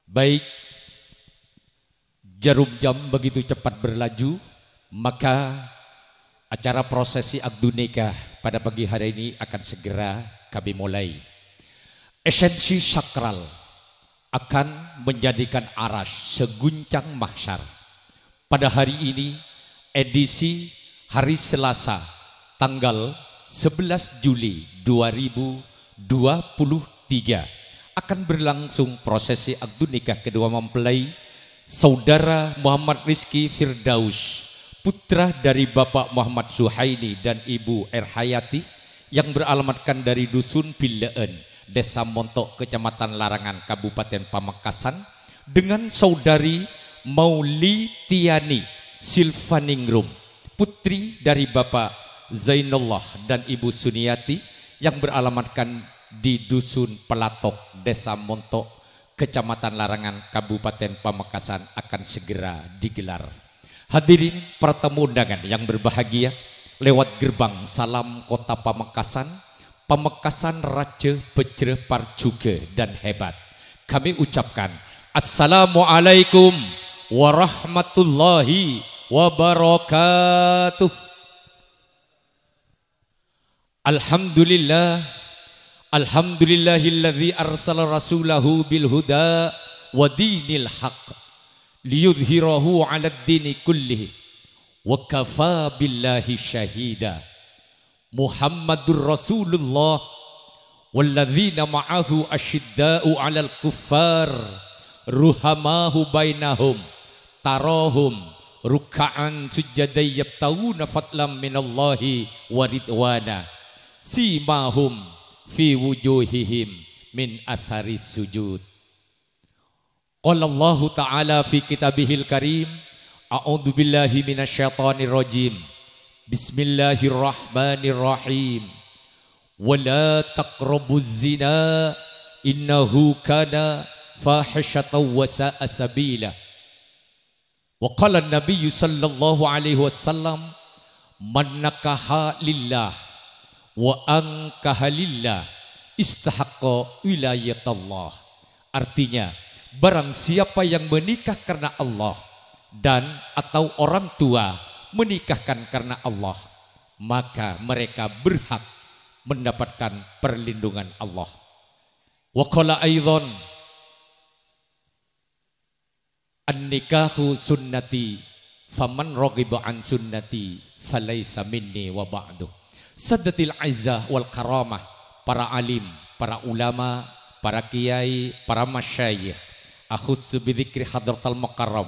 Baik, jarum jam begitu cepat berlaju, maka acara prosesi akdu nikah pada pagi hari ini akan segera kami mulai. Esensi sakral akan menjadikan aras seguncang mahsyar. Pada hari ini, edisi hari Selasa, tanggal 11 Juli 2023, akan berlangsung prosesi akdu nikah kedua mempelai Saudara Muhammad Rizki Firdaus, putra dari Bapak Muhammad Suhaini dan Ibu Erhayati, yang beralamatkan dari Dusun Pileen, Desa Montok, Kecamatan Larangan, Kabupaten Pamekasan, dengan Saudari Maulitiani Silvaningrum, putri dari Bapak Zainullah dan Ibu Suniati, yang beralamatkan di Dusun Pelatok, Desa Montok, Kecamatan Larangan, Kabupaten Pamekasan, akan segera digelar. Hadirin para tamu undangan yang berbahagia, lewat gerbang salam kota Pamekasan, Pamekasan Raja Pecre Parcuge dan hebat, kami ucapkan Assalamualaikum warahmatullahi wabarakatuh. Alhamdulillah, alhamdulillahilladzi arsala rasulahu bil huda wa dinil haqq liyudhhirahu 'alad dini kullihi wa kafa billahi syahida. Muhammadur Rasulullah walladzina ma'ahu asyidda'u 'alal kuffar ruhamahu bainahum tarahum ruk'an sujjadan yabtaguna fadlan minallahi wa ridwana simahum fi wujuhihim min atharis sujud. Qala Allah Ta'ala fi kitabihil karim, a'udzu billahi minasyaitonir rajim. Bismillahirrahmanirrahim. Wala taqrabuz zina innahu kana fahishatan wa sa'a sabila. Wa qala an-nabiy sallallahu alaihi wasallam, man nakaha lillah wa angkahalillah istahaqqa wilayatallah. Artinya, barang siapa yang menikah karena Allah dan atau orang tua menikahkan karena Allah, maka mereka berhak mendapatkan perlindungan Allah. Wa qala aidan, an-nikahu sunnati faman raghiba an sunnati falaysa minni wa ba'du. Saddatil aizah wal karamah, para alim, para ulama, para kiai, para masyayikh. Akhussu bidzikri hadratal mukarram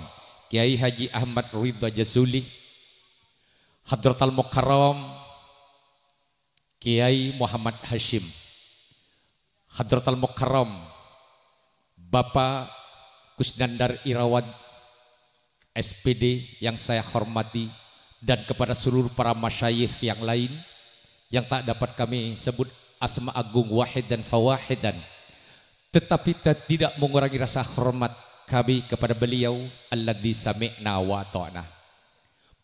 Kiai Haji Ahmad Ridha Jasuli, hadratal mukarram Kiai Muhammad Hashim, hadratal mukarram Bapak Kusnandar Irawan SPD yang saya hormati, dan kepada seluruh para masyayikh yang lain yang tak dapat kami sebut asma agung wahid dan fawahidan, tetapi tidak mengurangi rasa hormat kami kepada beliau alladzi sami'na wa ata'na.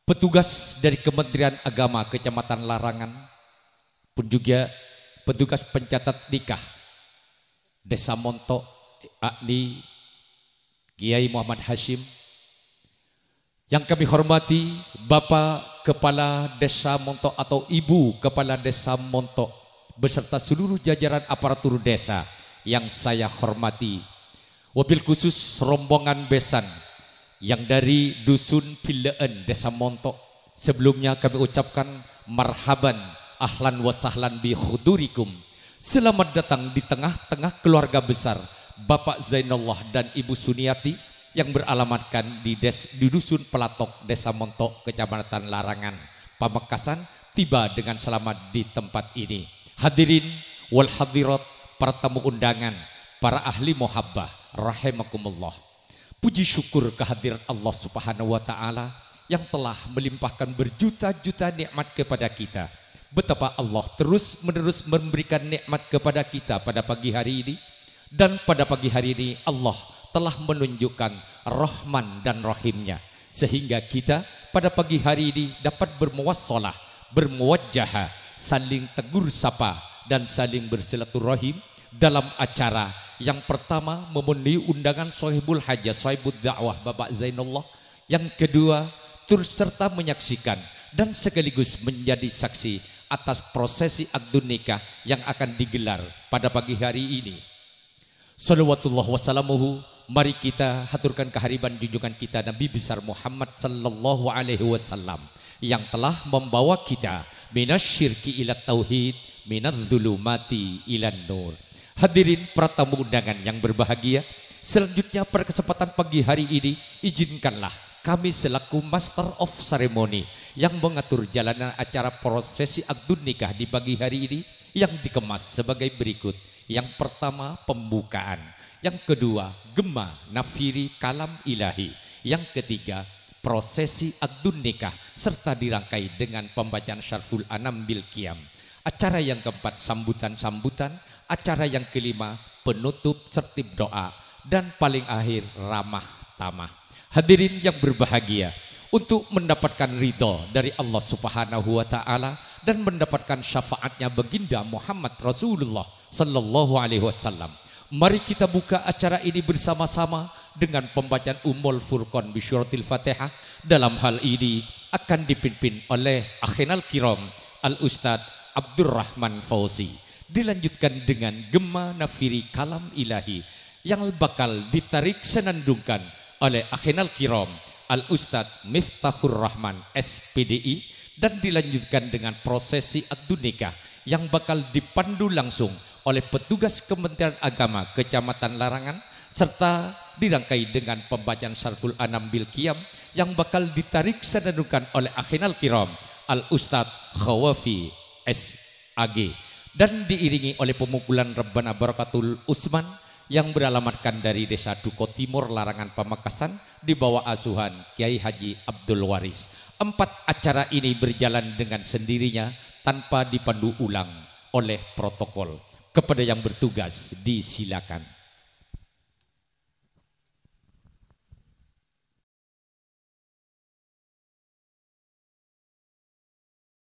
Petugas dari Kementerian Agama Kecamatan Larangan, pun juga petugas pencatat nikah Desa Montok Akni Kiai Muhammad Hashim, yang kami hormati Bapak Kepala Desa Montok atau Ibu Kepala Desa Montok beserta seluruh jajaran aparatur desa yang saya hormati. Wabil khusus rombongan besan yang dari Dusun Pileen, Desa Montok. Sebelumnya kami ucapkan marhaban, ahlan wa sahlan bi khudurikum. Selamat datang di tengah-tengah keluarga besar Bapak Zainullah dan Ibu Suniati yang beralamatkan di Dusun Pelatok, Desa Montok, Kecamatan Larangan, Pamekasan, tiba dengan selamat di tempat ini. Hadirin wal hadirat, para tamu undangan, para ahli muhabbah, rahimakumullah. Puji syukur kehadiran Allah Subhanahu wa Ta'ala yang telah melimpahkan berjuta-juta nikmat kepada kita. Betapa Allah terus menerus memberikan nikmat kepada kita pada pagi hari ini, dan pada pagi hari ini Allah telah menunjukkan Rahman dan Rahimnya, sehingga kita pada pagi hari ini dapat bermuwassalah, bermuwajjahah, saling tegur sapa dan saling bersilaturahim dalam acara Yang pertama memenuhi undangan Sohibul Hajah, Sohibul Da'wah Bapak Zainullah. Yang kedua turut serta menyaksikan dan sekaligus menjadi saksi atas prosesi akdun nikah yang akan digelar pada pagi hari ini. Salawatullah wassalamuhu, mari kita haturkan kehadiran junjungan kita Nabi besar Muhammad sallallahu alaihi wasallam yang telah membawa kita minasyirki ila tauhid, minadz-dzulumati ilan nur. Hadirin para tamu undangan yang berbahagia, selanjutnya pada kesempatan pagi hari ini izinkanlah kami selaku Master of Ceremony yang mengatur jalanan acara prosesi akdun nikah di pagi hari ini yang dikemas sebagai berikut. Yang pertama pembukaan, yang kedua gema nafiri kalam ilahi, yang ketiga prosesi akdun nikah serta dirangkai dengan pembacaan syarful anam bil qiyam. Acara yang keempat sambutan-sambutan, acara yang kelima penutup sertib doa, dan paling akhir ramah tamah. Hadirin yang berbahagia, untuk mendapatkan ridho dari Allah Subhanahu wa taala dan mendapatkan syafaatnya baginda Muhammad Rasulullah sallallahu alaihi wasallam, mari kita buka acara ini bersama-sama dengan pembacaan Ummul Furqan bi syuratil Fatihah. Dalam hal ini akan dipimpin oleh akhinal kiram Al Ustad Abdurrahman Fauzi, dilanjutkan dengan gema nafiri kalam ilahi yang bakal ditarik senandungkan oleh akhinal kiram Al Ustad Miftahur Rahman SPDI, dan dilanjutkan dengan prosesi akdun nikah yang bakal dipandu langsung oleh petugas Kementerian Agama Kecamatan Larangan, serta dirangkai dengan pembacaan syarful anam bil qiyam yang bakal ditarik senandungkan oleh akhinal kiram Al Ustad Khawafi SAG, dan diiringi oleh pemukulan Rabbana Barakatul Usman yang beralamatkan dari Desa Duko Timur Larangan Pamekasan di bawah asuhan Kiai Haji Abdul Waris. 4 acara ini berjalan dengan sendirinya tanpa dipandu ulang oleh protokol. Kepada yang bertugas disilakan.